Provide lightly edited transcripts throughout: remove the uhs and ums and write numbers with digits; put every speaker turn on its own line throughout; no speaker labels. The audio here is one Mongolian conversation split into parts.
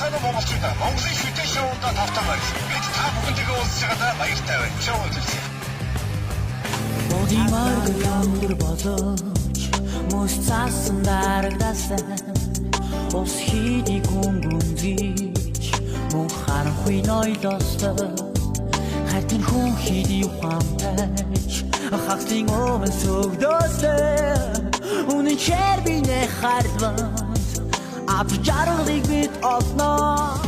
сайн уу монголчуудаа. Монголын шүтээ шоунд тавтаа байна. Бид та бүхэндээ уулзж байгаадаа баяртай байна. Шоу үзүүлье.
Бодимар гомдор болооч мөс цаасан дарагдасан ус хийдий гүнгүнзич мөн харанхуй нойлостой хатин хүн хийдий ухаамтайч хагтын өвөн сөгдөөсэй үнэн чэр бинэ хардван авчарлыг бит олноо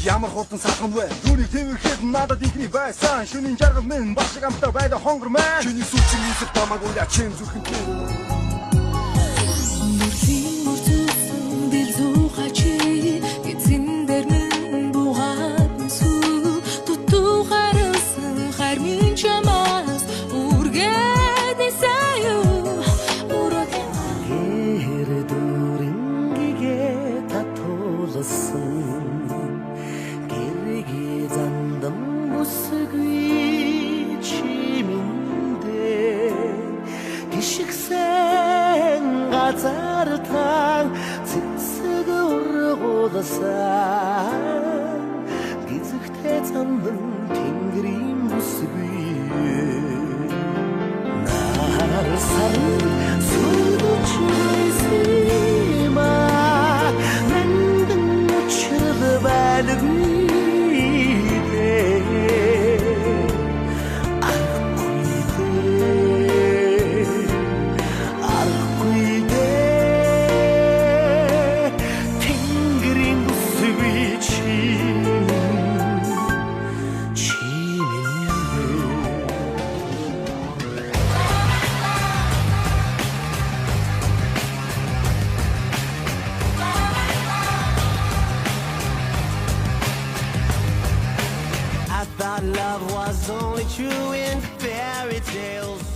Ямар хурдан салхан вэ? Түүнийг тэмэрхэд надад ихний байсан. Шүнийн жаргал минь башиг амтаа байдаг хонгор маань. Чиний сүчиг нийсэх тамаагүй яа чин зүрхэн тийм.
Мөрлийн мөрзөсөн бил зуухачи эцэн дээр минь бугаан сүү туту харсан хармин чамаас үргээд сая ураган хэр дүрингээ татуулсан Үсгүй чимэндээ гიშгсэн газар тан цэцэг ургуулсан гизэгтэй замдан тэнгэрийн үсгүй нарсан сүрчээсима мэндэн учрал байлгүй love was only true in fairy tales.